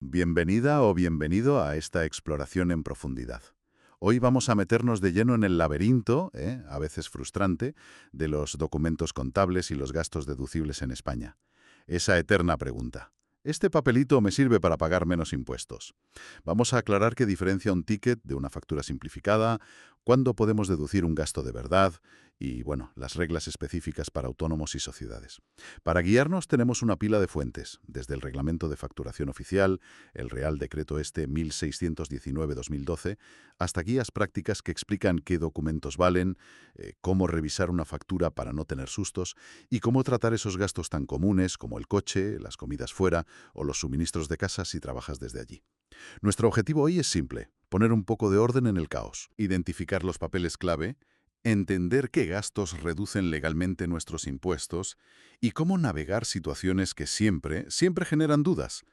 Bienvenida o bienvenido a esta exploración en profundidad. Hoy vamos a meternos de lleno en el laberinto, a veces frustrante, de los documentos contables y los gastos deducibles en España. Esa eterna pregunta. ¿Este papelito me sirve para pagar menos impuestos? Vamos a aclarar qué diferencia un ticket de una factura simplificada, cuándo podemos deducir un gasto de verdad y, bueno, las reglas específicas para autónomos y sociedades. Para guiarnos tenemos una pila de fuentes, desde el Reglamento de Facturación Oficial, el Real Decreto Este 1619-2012, hasta guías prácticas que explican qué documentos valen, cómo revisar una factura para no tener sustos y cómo tratar esos gastos tan comunes como el coche, las comidas fuera o los suministros de casa si trabajas desde allí. Nuestro objetivo hoy es simple, poner un poco de orden en el caos, identificar los papeles clave, entender qué gastos reducen legalmente nuestros impuestos y cómo navegar situaciones que siempre generan dudas.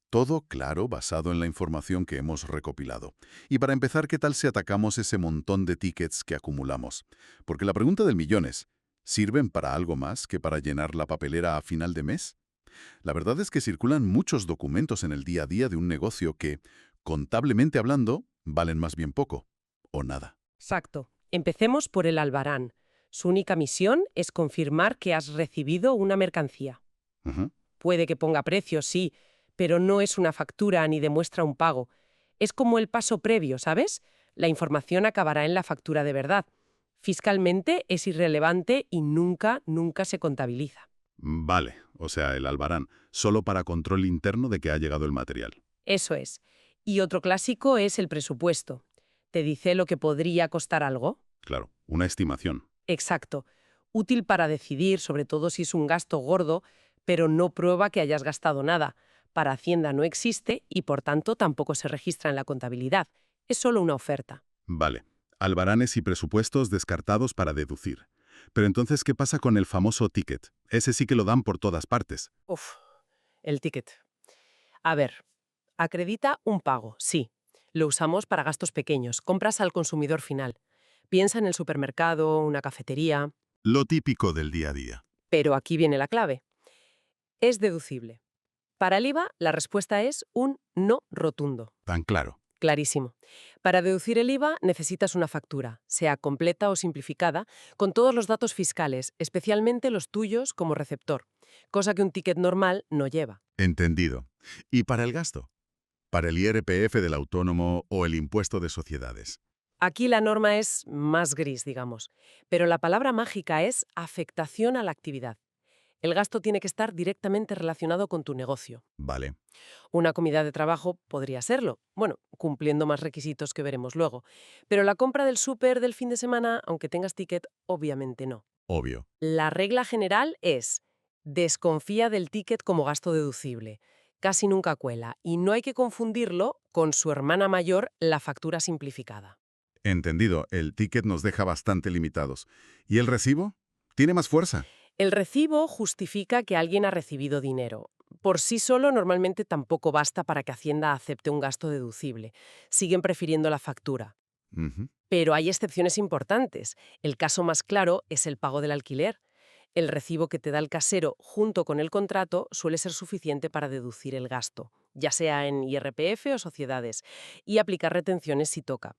Todo, claro, basado en la información que hemos recopilado. Y para empezar, ¿qué tal si atacamos ese montón de tickets que acumulamos? Porque la pregunta del millón es, ¿sirven para algo más que para llenar la papelera a final de mes? La verdad es que circulan muchos documentos en el día a día de un negocio que, contablemente hablando, valen más bien poco o nada. Exacto. Empecemos por el albarán. Su única misión es confirmar que has recibido una mercancía. Ujú. Puede que ponga precio, sí, pero no es una factura ni demuestra un pago. Es como el paso previo, ¿sabes? La información acabará en la factura de verdad. Fiscalmente es irrelevante y nunca se contabiliza. Vale, o sea, el albarán, solo para control interno de que ha llegado el material. Eso es. Y otro clásico es el presupuesto. ¿Te dice lo que podría costar algo? Claro, una estimación. Exacto. Útil para decidir, sobre todo si es un gasto gordo, pero no prueba que hayas gastado nada. Para Hacienda no existe y por tanto tampoco se registra en la contabilidad. Es solo una oferta. Vale, albaranes y presupuestos descartados para deducir. Pero entonces, ¿qué pasa con el famoso ticket? Ese sí que lo dan por todas partes. Uf, el ticket. A ver, acredita un pago, sí. Lo usamos para gastos pequeños, compras al consumidor final. Piensa en el supermercado, una cafetería. Lo típico del día a día. Pero aquí viene la clave. Es deducible. Para el IVA, la respuesta es un no rotundo. Tan claro. Clarísimo. Para deducir el IVA necesitas una factura, sea completa o simplificada, con todos los datos fiscales, especialmente los tuyos como receptor, cosa que un ticket normal no lleva. Entendido. ¿Y para el gasto? Para el IRPF del autónomo o el impuesto de sociedades. Aquí la norma es más gris, digamos, pero la palabra mágica es afectación a la actividad. El gasto tiene que estar directamente relacionado con tu negocio. Vale, Una comida de trabajo podría serlo, bueno, cumpliendo más requisitos que veremos luego. Pero la compra del súper del fin de semana, aunque tengas ticket, obviamente no. obvio. La regla general es, desconfía del ticket como gasto deducible. Casi nunca cuela, y no hay que confundirlo con su hermana mayor, la factura simplificada. Entendido, el ticket nos deja bastante limitados. ¿Y el recibo? Tiene más fuerza. El recibo justifica que alguien ha recibido dinero. Por sí solo normalmente tampoco basta para que Hacienda acepte un gasto deducible. Siguen prefiriendo la factura. Ujú. Pero hay excepciones importantes. El caso más claro es el pago del alquiler. El recibo que te da el casero junto con el contrato suele ser suficiente para deducir el gasto, ya sea en IRPF o sociedades, y aplicar retenciones si toca.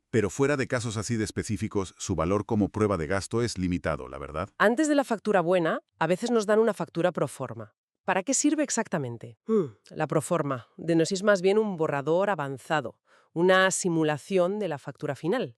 Pero fuera de casos así de específicos, su valor como prueba de gasto es limitado, la verdad. Antes de la factura buena, a veces nos dan una factura pro forma. ¿Para qué sirve exactamente? La proforma de nos es más bien un borrador avanzado, una simulación de la factura final.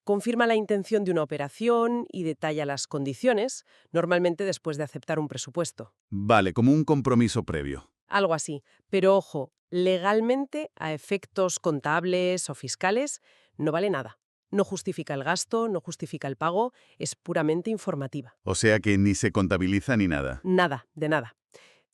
Confirma la intención de una operación y detalla las condiciones, normalmente después de aceptar un presupuesto. Vale, como un compromiso previo. Algo así. Pero ojo, legalmente, a efectos contables o fiscales, no vale nada. No justifica el gasto, no justifica el pago, es puramente informativa. O sea que ni se contabiliza ni nada. Nada, de nada.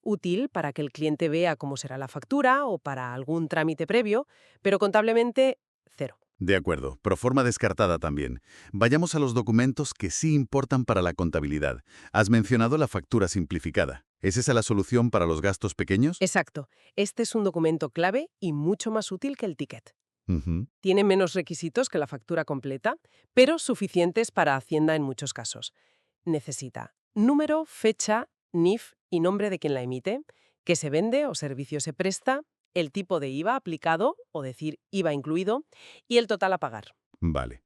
Útil para que el cliente vea cómo será la factura o para algún trámite previo, pero contablemente, cero. De acuerdo, proforma descartada también. Vayamos a los documentos que sí importan para la contabilidad. Has mencionado la factura simplificada. ¿Es esa la solución para los gastos pequeños? Exacto. Este es un documento clave y mucho más útil que el ticket. Ujú. Tiene menos requisitos que la factura completa, pero suficientes para Hacienda en muchos casos. Necesita número, fecha, NIF y nombre de quien la emite, qué se vende o servicio se presta el tipo de IVA aplicado, o decir IVA incluido, y el total a pagar. Vale.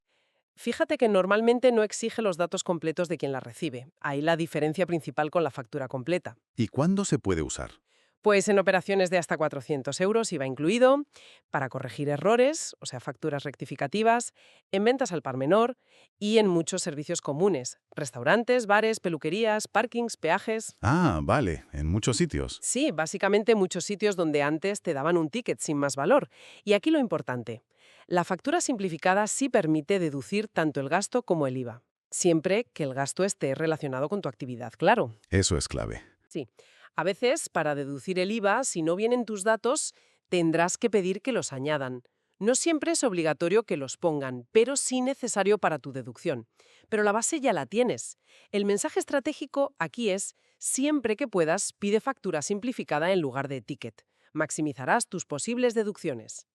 Fíjate que normalmente no exige los datos completos de quien la recibe. Ahí la diferencia principal con la factura completa. ¿Y cuándo se puede usar? Pues en operaciones de hasta 400 euros IVA incluido, para corregir errores, o sea, facturas rectificativas, en ventas al par menor y en muchos servicios comunes, restaurantes, bares, peluquerías, parkings, peajes. Ah, vale, en muchos sitios. Sí, básicamente muchos sitios donde antes te daban un ticket sin más valor. Y aquí lo importante, la factura simplificada sí permite deducir tanto el gasto como el IVA, siempre que el gasto esté relacionado con tu actividad, claro. Eso es clave. Sí. A veces, para deducir el IVA, si no vienen tus datos, tendrás que pedir que los añadan. No siempre es obligatorio que los pongan, pero sí necesario para tu deducción. Pero la base ya la tienes. El mensaje estratégico aquí es, siempre que puedas, pide factura simplificada en lugar de ticket. Maximizarás tus posibles deducciones.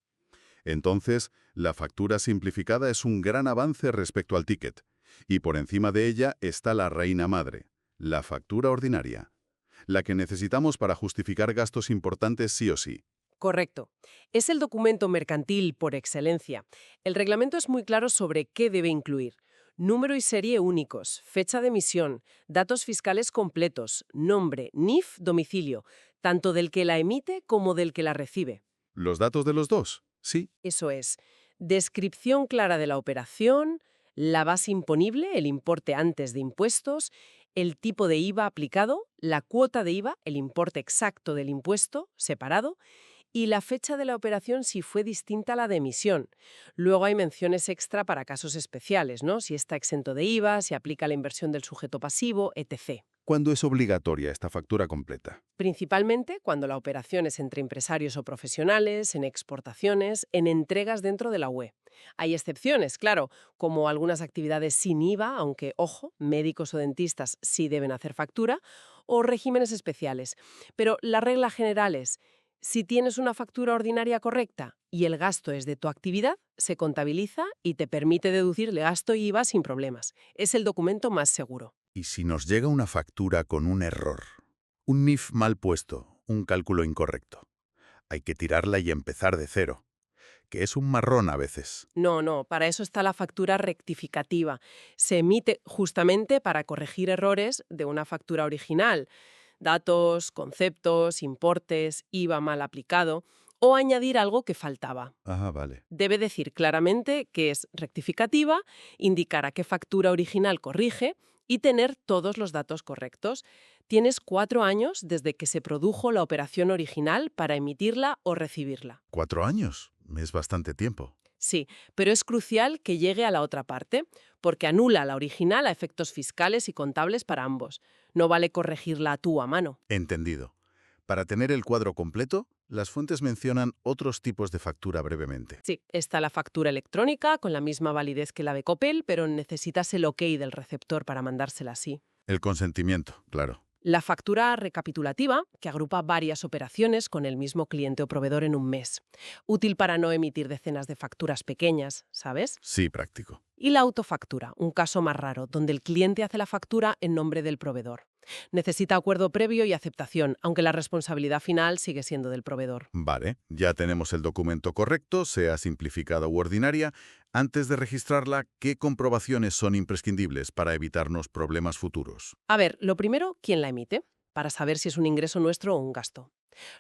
Entonces, la factura simplificada es un gran avance respecto al ticket. Y por encima de ella está la reina madre, la factura ordinaria, la que necesitamos para justificar gastos importantes sí o sí. Correcto. Es el documento mercantil por excelencia. El reglamento es muy claro sobre qué debe incluir. Número y serie únicos, fecha de emisión, datos fiscales completos, nombre, NIF, domicilio, tanto del que la emite como del que la recibe. ¿Los datos de los dos? Sí. Eso es, descripción clara de la operación, la base imponible, el importe antes de impuestos, el tipo de IVA aplicado, la cuota de IVA, el importe exacto del impuesto, separado, y la fecha de la operación si fue distinta a la de emisión. Luego hay menciones extra para casos especiales, ¿no? Si está exento de IVA, si aplica la inversión del sujeto pasivo, etc. ¿Cuándo es obligatoria esta factura completa? Principalmente cuando la operación es entre empresarios o profesionales, en exportaciones, en entregas dentro de la UE. Hay excepciones, claro, como algunas actividades sin IVA, aunque, ojo, médicos o dentistas sí deben hacer factura, o regímenes especiales. Pero la regla general es, si tienes una factura ordinaria correcta y el gasto es de tu actividad, se contabiliza y te permite deducir el gasto y IVA sin problemas. Es el documento más seguro. ¿Y si nos llega una factura con un error? Un NIF mal puesto, un cálculo incorrecto. Hay que tirarla y empezar de cero, que es un marrón a veces. No, para eso está la factura rectificativa. Se emite justamente para corregir errores de una factura original. Datos, conceptos, importes, IVA mal aplicado o añadir algo que faltaba. Ah, vale. Debe decir claramente que es rectificativa, indicar a qué factura original corrige y tener todos los datos correctos. Tienes 4 años desde que se produjo la operación original para emitirla o recibirla. 4 años. Es bastante tiempo. Sí, pero es crucial que llegue a la otra parte, porque anula la original a efectos fiscales y contables para ambos. No vale corregirla tú a mano. Entendido. Para tener el cuadro completo, las fuentes mencionan otros tipos de factura brevemente. Sí, está la factura electrónica, con la misma validez que la de Copel, pero necesitas el OK del receptor para mandársela así. El consentimiento, claro. La factura recapitulativa, que agrupa varias operaciones con el mismo cliente o proveedor en un mes. Útil para no emitir decenas de facturas pequeñas, ¿sabes? Sí, práctico. Y la autofactura, un caso más raro, donde el cliente hace la factura en nombre del proveedor. Necesita acuerdo previo y aceptación, aunque la responsabilidad final sigue siendo del proveedor. Vale, ya tenemos el documento correcto, sea simplificada u ordinaria. Antes de registrarla, ¿qué comprobaciones son imprescindibles para evitarnos problemas futuros? A ver, lo primero, ¿quién la emite? Para saber si es un ingreso nuestro o un gasto.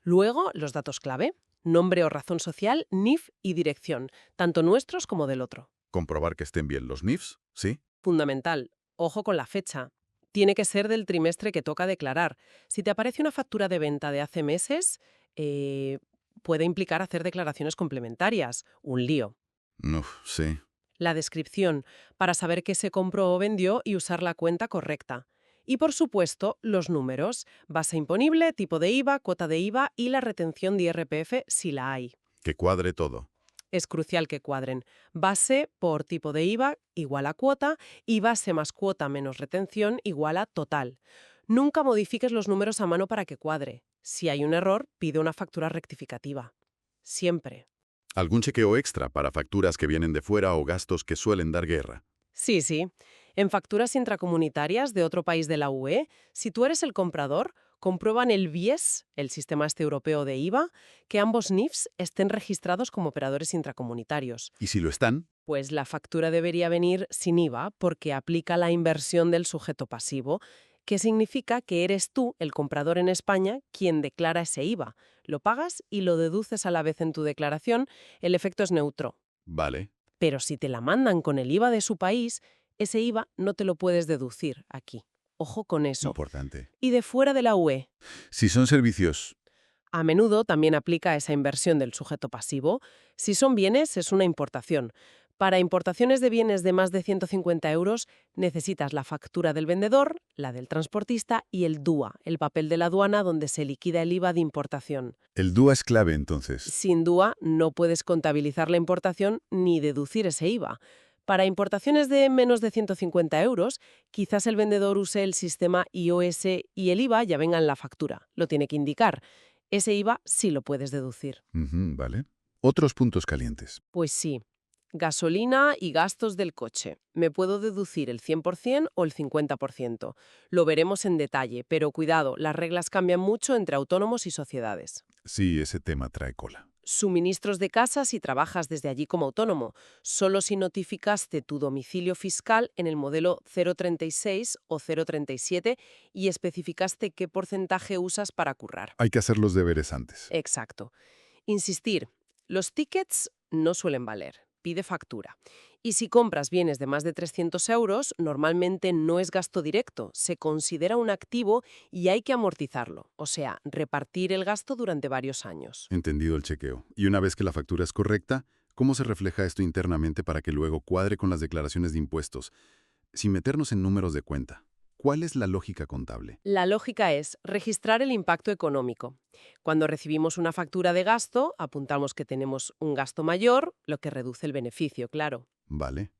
Luego, los datos clave, nombre o razón social, NIF y dirección, tanto nuestros como del otro. ¿Comprobar que estén bien los NIFs? ¿Sí? Fundamental, ojo con la fecha. Tiene que ser del trimestre que toca declarar. Si te aparece una factura de venta de hace meses, puede implicar hacer declaraciones complementarias. Un lío. Uf, sí. La descripción, para saber qué se compró o vendió y usar la cuenta correcta. Y, por supuesto, los números, base imponible, tipo de IVA, cuota de IVA y la retención de IRPF si la hay. Que cuadre todo. Es crucial que cuadren. Base por tipo de IVA igual a cuota y base más cuota menos retención igual a total. Nunca modifiques los números a mano para que cuadre. Si hay un error, pide una factura rectificativa. Siempre. ¿Algún chequeo extra para facturas que vienen de fuera o gastos que suelen dar guerra? Sí. En facturas intracomunitarias de otro país de la UE, si tú eres el comprador, Comprueban el BIES, el sistema este europeo de IVA, que ambos NIFs estén registrados como operadores intracomunitarios. Y si lo están, Pues la factura debería venir sin IVA porque aplica la inversión del sujeto pasivo, que significa que eres tú, el comprador en España, quien declara ese IVA. Lo pagas y lo deduces a la vez en tu declaración, el efecto es neutro. vale, Pero si te la mandan con el IVA de su país, ese IVA no te lo puedes deducir aquí. Ojo con eso. importante. Y de fuera de la UE. Si son servicios, A menudo también aplica esa inversión del sujeto pasivo. Si son bienes, es una importación. Para importaciones de bienes de más de 150 euros, necesitas la factura del vendedor, la del transportista y el DUA, el papel de la aduana donde se liquida el IVA de importación. el DUA es clave entonces. Sin DUA, no puedes contabilizar la importación ni deducir ese IVA. Para importaciones de menos de 150 euros, quizás el vendedor use el sistema iOS y el IVA ya venga en la factura. Lo tiene que indicar. Ese IVA sí lo puedes deducir. Ujú, vale. Otros puntos calientes. Pues sí. Gasolina y gastos del coche. Me puedo deducir el 100% o el 50%. Lo veremos en detalle, pero cuidado, las reglas cambian mucho entre autónomos y sociedades. Sí, ese tema trae cola. Suministros de casa si trabajas desde allí como autónomo, solo si notificaste tu domicilio fiscal en el modelo 036 o 037 y especificaste qué porcentaje usas para currar. Hay que hacer los deberes antes. Exacto. Insistir, los tickets no suelen valer. Pide factura. Y si compras bienes de más de 300 euros, normalmente no es gasto directo, se considera un activo y hay que amortizarlo, o sea, repartir el gasto durante varios años. Entendido el chequeo. Y una vez que la factura es correcta, ¿cómo se refleja esto internamente para que luego cuadre con las declaraciones de impuestos? Sin meternos en números de cuenta, ¿cuál es la lógica contable? La lógica es registrar el impacto económico. Cuando recibimos una factura de gasto, apuntamos que tenemos un gasto mayor, lo que reduce el beneficio, claro. Vale.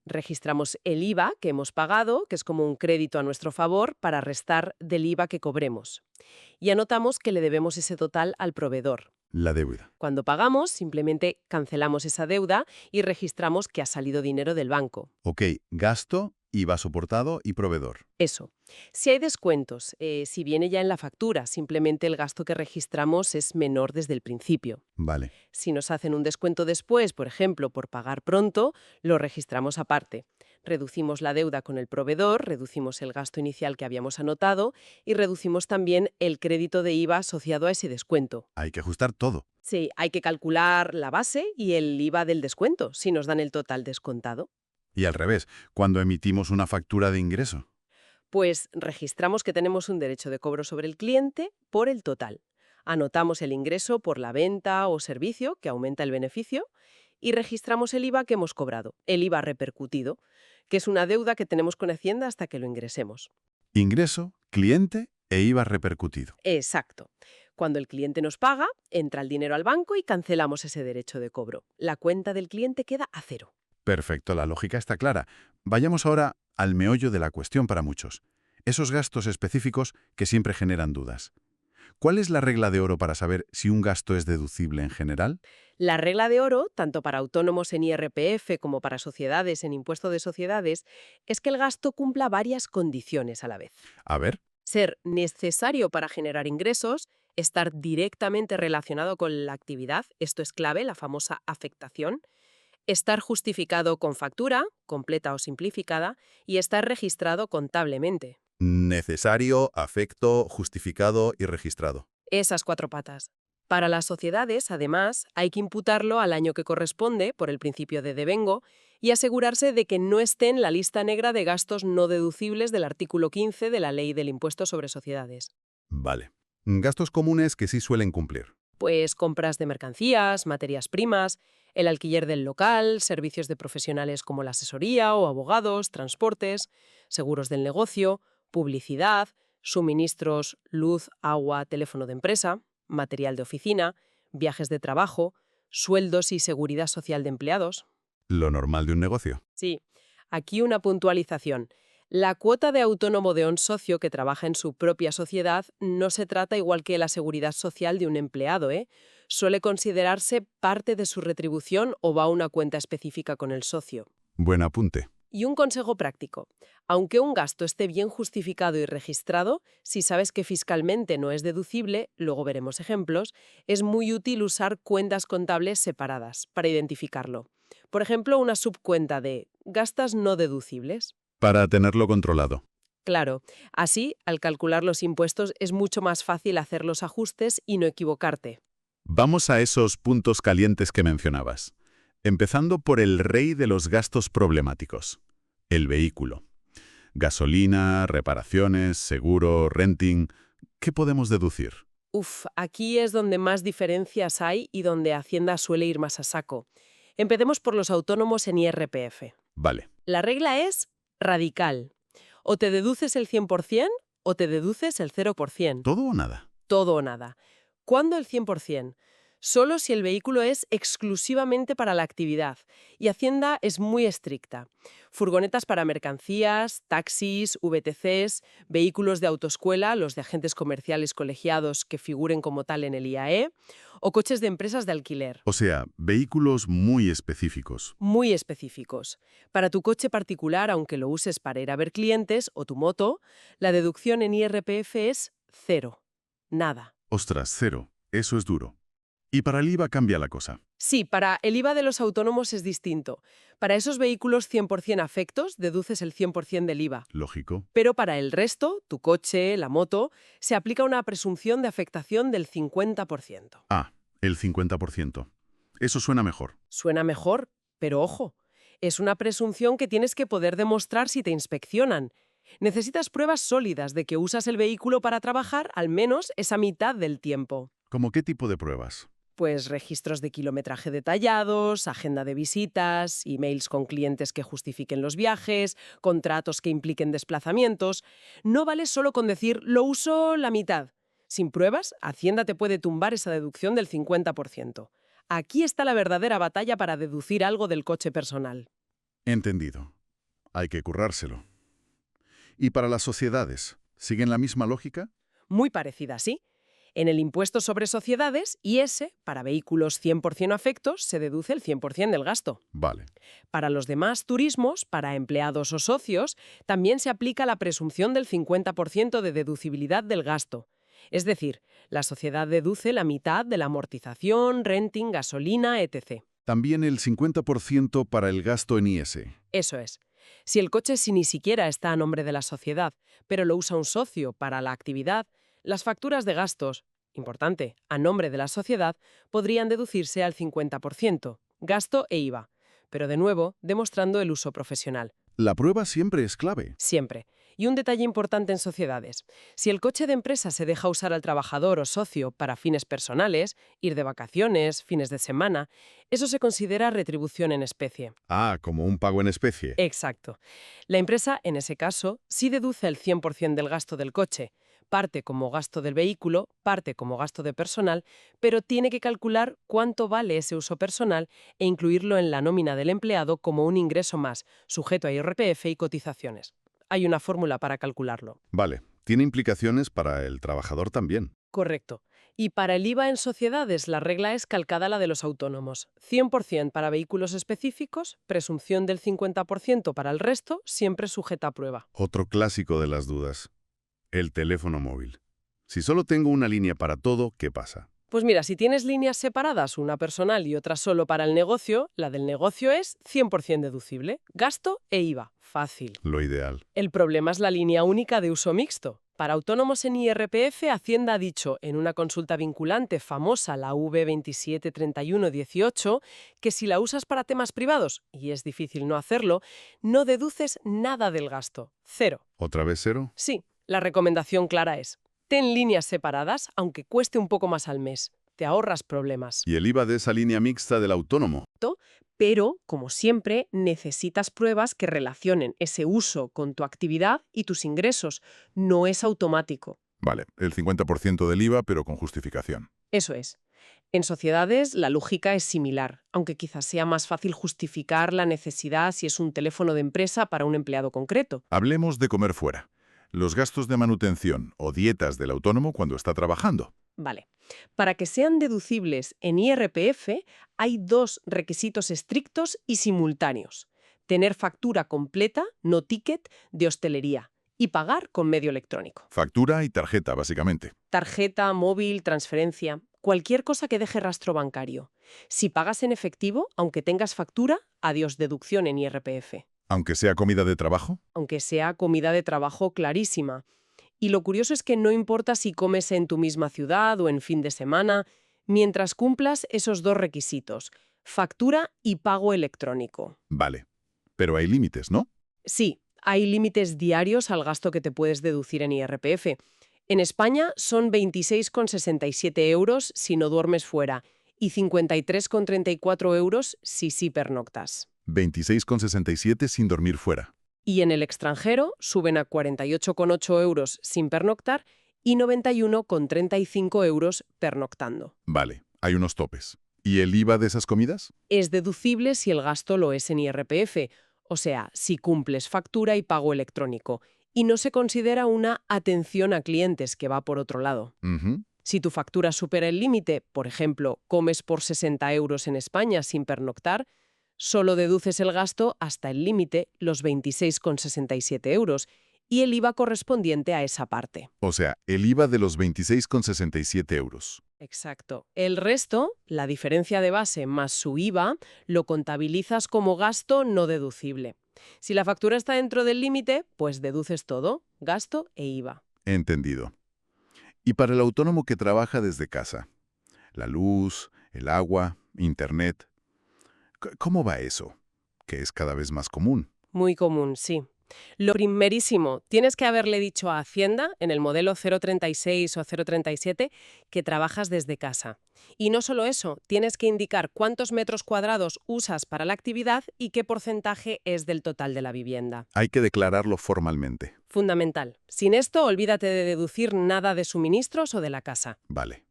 Registramos el IVA que hemos pagado, que es como un crédito a nuestro favor, para restar del IVA que cobremos. Y anotamos que le debemos ese total al proveedor. La deuda. Cuando pagamos, simplemente cancelamos esa deuda y registramos que ha salido dinero del banco. Ok, gasto, IVA soportado y proveedor. Eso. Si hay descuentos, si viene ya en la factura, simplemente el gasto que registramos es menor desde el principio. Vale. Si nos hacen un descuento después, por ejemplo, por pagar pronto, lo registramos aparte. Reducimos la deuda con el proveedor, reducimos el gasto inicial que habíamos anotado y reducimos también el crédito de IVA asociado a ese descuento. Hay que ajustar todo. Sí, hay que calcular la base y el IVA del descuento, si nos dan el total descontado. Y al revés, cuando emitimos una factura de ingreso. Pues registramos que tenemos un derecho de cobro sobre el cliente por el total. Anotamos el ingreso por la venta o servicio, que aumenta el beneficio, y registramos el IVA que hemos cobrado, el IVA repercutido, que es una deuda que tenemos con Hacienda hasta que lo ingresemos. Ingreso, cliente e IVA repercutido. Exacto. Cuando el cliente nos paga, entra el dinero al banco y cancelamos ese derecho de cobro. La cuenta del cliente queda a cero. Perfecto, la lógica está clara. Vayamos ahora al meollo de la cuestión para muchos. Esos gastos específicos que siempre generan dudas. ¿Cuál es la regla de oro para saber si un gasto es deducible en general? La regla de oro, tanto para autónomos en IRPF como para sociedades en impuesto de sociedades, es que el gasto cumpla varias condiciones a la vez. A ver, Ser necesario para generar ingresos, estar directamente relacionado con la actividad, esto es clave, la famosa afectación, estar justificado con factura, completa o simplificada, y estar registrado contablemente. necesario, afecto, justificado y registrado. Esas 4 patas. Para las sociedades, además, hay que imputarlo al año que corresponde, por el principio de devengo, y asegurarse de que no esté en la lista negra de gastos no deducibles del artículo 15 de la Ley del Impuesto sobre Sociedades. Vale. Gastos comunes que sí suelen cumplir. Pues compras de mercancías, materias primas, el alquiler del local, servicios de profesionales como la asesoría o abogados, transportes, seguros del negocio, publicidad, suministros, luz, agua, teléfono de empresa, material de oficina, viajes de trabajo, sueldos y seguridad social de empleados. Lo normal de un negocio. Sí, aquí una puntualización. La cuota de autónomo de un socio que trabaja en su propia sociedad no se trata igual que la seguridad social de un empleado, ¿eh? Suele considerarse parte de su retribución o va a una cuenta específica con el socio. Buen apunte. Y un consejo práctico. Aunque un gasto esté bien justificado y registrado, si sabes que fiscalmente no es deducible, luego veremos ejemplos, es muy útil usar cuentas contables separadas para identificarlo. Por ejemplo, una subcuenta de gastas no deducibles. Para tenerlo controlado. Claro, así, al calcular los impuestos es mucho más fácil hacer los ajustes y no equivocarte. Vamos a esos puntos calientes que mencionabas. Empezando por el rey de los gastos problemáticos, el vehículo. Gasolina, reparaciones, seguro, renting. ¿Qué podemos deducir? Aquí es donde más diferencias hay y donde Hacienda suele ir más a saco. Empecemos por los autónomos en IRPF. Vale. La regla es radical. O te deduces el 100% o te deduces el 0%. ¿Todo o nada? Todo o nada. ¿Cuándo el 100%? Solo si el vehículo es exclusivamente para la actividad. Y Hacienda es muy estricta. Furgonetas para mercancías, taxis, VTCs, vehículos de autoescuela, los de agentes comerciales colegiados que figuren como tal en el IAE, o coches de empresas de alquiler. O sea, vehículos muy específicos. Muy específicos. Para tu coche particular, aunque lo uses para ir a ver clientes, o tu moto, la deducción en IRPF es 0. Nada. Ostras, cero. Eso es duro. Y para el IVA cambia la cosa. Sí, para el IVA de los autónomos es distinto. Para esos vehículos 100% afectos, deduces el 100% del IVA. Lógico. Pero para el resto, tu coche, la moto, se aplica una presunción de afectación del 50%. Ah, el 50%. Eso suena mejor. Suena mejor, pero ojo, es una presunción que tienes que poder demostrar si te inspeccionan. Necesitas pruebas sólidas de que usas el vehículo para trabajar al menos esa mitad del tiempo. ¿Cómo qué tipo de pruebas? Pues registros de kilometraje detallados, agenda de visitas, emails con clientes que justifiquen los viajes, contratos que impliquen desplazamientos. No vale solo con decir lo uso la mitad. Sin pruebas, Hacienda te puede tumbar esa deducción del 50%. Aquí está la verdadera batalla para deducir algo del coche personal. Entendido. Hay que currárselo. ¿Y para las sociedades? ¿Siguen la misma lógica? Muy parecida, ¿sí? En el impuesto sobre sociedades, IS, para vehículos 100% afectos, se deduce el 100% del gasto. Vale. Para los demás turismos, para empleados o socios, también se aplica la presunción del 50% de deducibilidad del gasto. Es decir, la sociedad deduce la mitad de la amortización, renting, gasolina, etc. También el 50% para el gasto en IS. Eso es. Si el coche si ni siquiera está a nombre de la sociedad, pero lo usa un socio para la actividad, las facturas de gastos, importante, a nombre de la sociedad, podrían deducirse al 50%, gasto e IVA, pero de nuevo, demostrando el uso profesional. La prueba siempre es clave. Siempre. Y un detalle importante en sociedades. Si el coche de empresa se deja usar al trabajador o socio para fines personales, ir de vacaciones, fines de semana, eso se considera retribución en especie. Ah, como un pago en especie. Exacto. La empresa, en ese caso, sí deduce el 100% del gasto del coche, parte como gasto del vehículo, parte como gasto de personal, pero tiene que calcular cuánto vale ese uso personal e incluirlo en la nómina del empleado como un ingreso más, sujeto a IRPF y cotizaciones. Hay una fórmula para calcularlo. Vale. Tiene implicaciones para el trabajador también. Correcto. Y para el IVA en sociedades la regla es calcada a la de los autónomos. 100% para vehículos específicos, presunción del 50% para el resto, siempre sujeta a prueba. Otro clásico de las dudas. El teléfono móvil. Si solo tengo una línea para todo, ¿qué pasa? Pues mira, si tienes líneas separadas, una personal y otra solo para el negocio, la del negocio es 100% deducible. Gasto e IVA. Fácil. Lo ideal. El problema es la línea única de uso mixto. Para autónomos en IRPF, Hacienda ha dicho en una consulta vinculante famosa, la V273118, que si la usas para temas privados, y es difícil no hacerlo, no deduces nada del gasto. 0. ¿Otra vez cero? Sí, la recomendación clara es: ten líneas separadas, aunque cueste un poco más al mes. Te ahorras problemas. ¿Y el IVA de esa línea mixta del autónomo? Pero, como siempre, necesitas pruebas que relacionen ese uso con tu actividad y tus ingresos. No es automático. Vale, el 50% del IVA, pero con justificación. Eso es. En sociedades la lógica es similar, aunque quizás sea más fácil justificar la necesidad si es un teléfono de empresa para un empleado concreto. Hablemos de comer fuera. Los gastos de manutención o dietas del autónomo cuando está trabajando. Vale. Para que sean deducibles en IRPF hay dos requisitos estrictos y simultáneos. tener factura completa, no ticket, de hostelería y pagar con medio electrónico. Factura y tarjeta, básicamente. Tarjeta, móvil, transferencia, cualquier cosa que deje rastro bancario. Si pagas en efectivo, aunque tengas factura, adiós deducción en IRPF. Aunque sea comida de trabajo. Aunque sea comida de trabajo clarísima. Y lo curioso es que no importa si comes en tu misma ciudad o en fin de semana, mientras cumplas esos dos requisitos, factura y pago electrónico. Vale. Pero hay límites, ¿no? Sí, hay límites diarios al gasto que te puedes deducir en IRPF. En España son 26,67 euros si no duermes fuera y 53,34 euros si sí pernoctas. 26,67 sin dormir fuera. Y en el extranjero suben a 48,8 euros sin pernoctar y 91,35 euros pernoctando. Vale, hay unos topes. ¿Y el IVA de esas comidas? Es deducible si el gasto lo es en IRPF, o sea, si cumples factura y pago electrónico, y no se considera una atención a clientes que va por otro lado. Ujú. Si tu factura supera el límite, por ejemplo, comes por 60 euros en España sin pernoctar, solo deduces el gasto hasta el límite, los 26,67 euros, y el IVA correspondiente a esa parte. O sea, el IVA de los 26,67 euros. Exacto. El resto, la diferencia de base más su IVA, lo contabilizas como gasto no deducible. Si la factura está dentro del límite, pues deduces todo, gasto e IVA. Entendido. Y para el autónomo que trabaja desde casa, la luz, el agua, internet, ¿cómo va eso? Que es cada vez más común. Muy común, sí. Lo primerísimo, tienes que haberle dicho a Hacienda, en el modelo 036 o 037, que trabajas desde casa. Y no solo eso, tienes que indicar cuántos metros cuadrados usas para la actividad y qué porcentaje es del total de la vivienda. Hay que declararlo formalmente. Fundamental. Sin esto, olvídate de deducir nada de suministros o de la casa. Vale.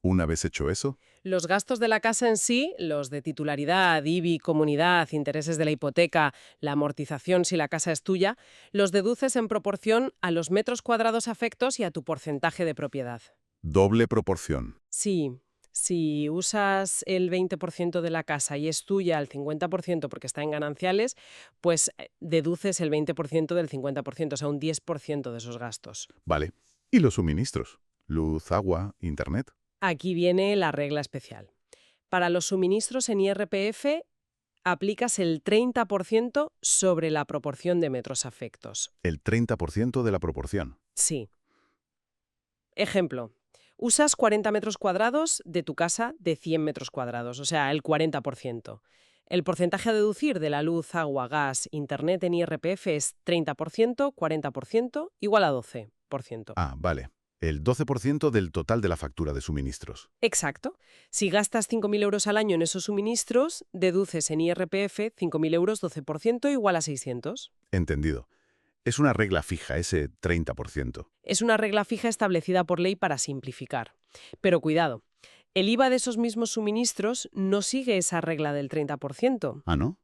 Una vez hecho eso, Los gastos de la casa en sí, los de titularidad, IBI, comunidad, intereses de la hipoteca, la amortización si la casa es tuya, los deduces en proporción a los metros cuadrados afectos y a tu porcentaje de propiedad. doble proporción. Sí, si usas el 20% de la casa y es tuya el 50% porque está en gananciales, pues deduces el 20% del 50%, o sea, un 10% de esos gastos. Vale. ¿Y los suministros? Luz, agua, internet. Aquí viene la regla especial. Para los suministros en IRPF, aplicas el 30% sobre la proporción de metros afectos. El 30% de la proporción. Sí. Ejemplo, usas 40 metros cuadrados de tu casa de 100 metros cuadrados, o sea, el 40%. El porcentaje a deducir de la luz, agua, gas, internet en IRPF es 30%, 40%, igual a 12%. Ah, vale. El 12% del total de la factura de suministros. Exacto. Si gastas 5.000 euros al año en esos suministros, deduces en IRPF 5.000 euros, 12% igual a 600. Entendido. Es una regla fija, ese 30%. Es una regla fija establecida por ley para simplificar. Pero cuidado, el IVA de esos mismos suministros no sigue esa regla del 30%. Ah, ¿no?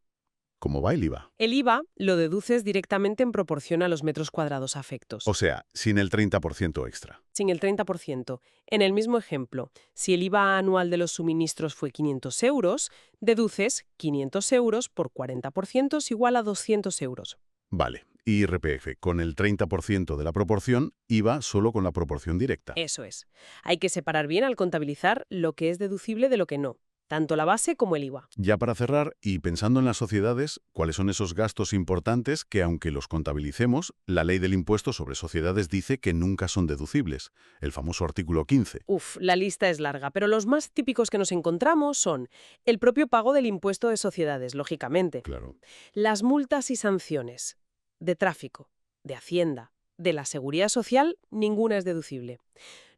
¿Cómo va el IVA? El IVA lo deduces directamente en proporción a los metros cuadrados afectos. O sea, sin el 30% extra. Sin el 30%. En el mismo ejemplo, si el IVA anual de los suministros fue 500 euros, deduces 500 euros por 40% es igual a 200 euros. Vale. IRPF, con el 30% de la proporción, IVA solo con la proporción directa. Eso es. Hay que separar bien al contabilizar lo que es deducible de lo que no, tanto la base como el IVA. Ya para cerrar, y pensando en las sociedades, ¿cuáles son esos gastos importantes que, aunque los contabilicemos, la ley del impuesto sobre sociedades dice que nunca son deducibles? El famoso artículo 15. La lista es larga, pero los más típicos que nos encontramos son el propio pago del impuesto de sociedades, lógicamente, Claro. las multas y sanciones de tráfico, de Hacienda, de la Seguridad Social, ninguna es deducible.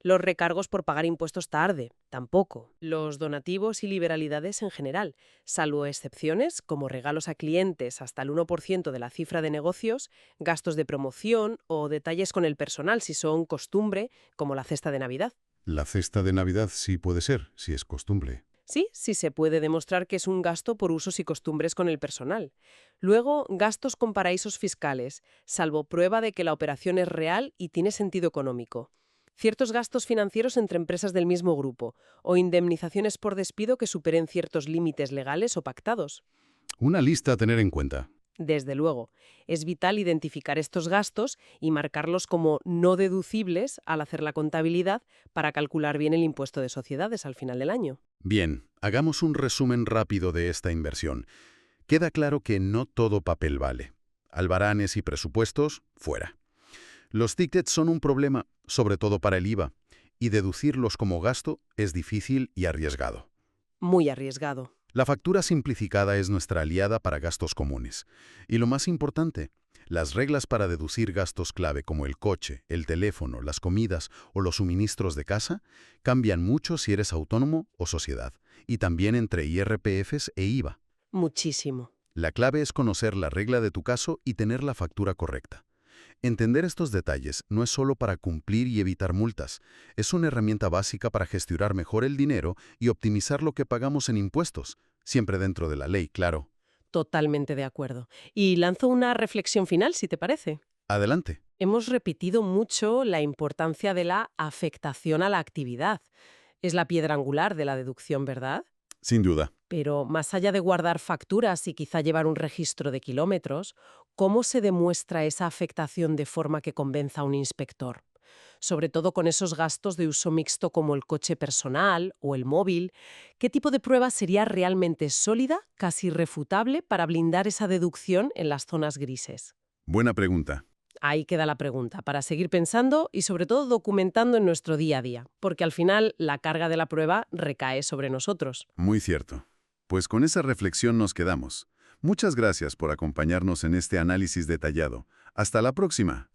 Los recargos por pagar impuestos tarde, tampoco. Los donativos y liberalidades en general, salvo excepciones como regalos a clientes hasta el 1% de la cifra de negocios, gastos de promoción o detalles con el personal si son costumbre, como la cesta de Navidad. La cesta de Navidad sí puede ser, si es costumbre. Sí, sí se puede demostrar que es un gasto por usos y costumbres con el personal. Luego, gastos con paraísos fiscales, salvo prueba de que la operación es real y tiene sentido económico. Ciertos gastos financieros entre empresas del mismo grupo, o indemnizaciones por despido que superen ciertos límites legales o pactados. Una lista a tener en cuenta. Desde luego, es vital identificar estos gastos y marcarlos como no deducibles al hacer la contabilidad para calcular bien el impuesto de sociedades al final del año. Bien, hagamos un resumen rápido de esta inversión. Queda claro que no todo papel vale. Albaranes y presupuestos, fuera. Los tickets son un problema, sobre todo para el IVA, y deducirlos como gasto es difícil y arriesgado. Muy arriesgado. La factura simplificada es nuestra aliada para gastos comunes. Y lo más importante, las reglas para deducir gastos clave como el coche, el teléfono, las comidas o los suministros de casa cambian mucho si eres autónomo o sociedad, y también entre IRPFs e IVA. Muchísimo. La clave es conocer la regla de tu caso y tener la factura correcta. Entender estos detalles no es solo para cumplir y evitar multas, es una herramienta básica para gestionar mejor el dinero y optimizar lo que pagamos en impuestos, siempre dentro de la ley, claro. Totalmente de acuerdo. Y lanzo una reflexión final, si te parece. Adelante. Hemos repetido mucho la importancia de la afectación a la actividad. Es la piedra angular de la deducción, ¿verdad? Sin duda. Pero más allá de guardar facturas y quizá llevar un registro de kilómetros, ¿cómo se demuestra esa afectación de forma que convenza a un inspector? Sobre todo con esos gastos de uso mixto como el coche personal o el móvil, ¿qué tipo de prueba sería realmente sólida, casi irrefutable, para blindar esa deducción en las zonas grises? Buena pregunta. Ahí queda la pregunta, para seguir pensando y sobre todo documentando en nuestro día a día, porque al final la carga de la prueba recae sobre nosotros. Muy cierto. Pues con esa reflexión nos quedamos. Muchas gracias por acompañarnos en este análisis detallado. Hasta la próxima.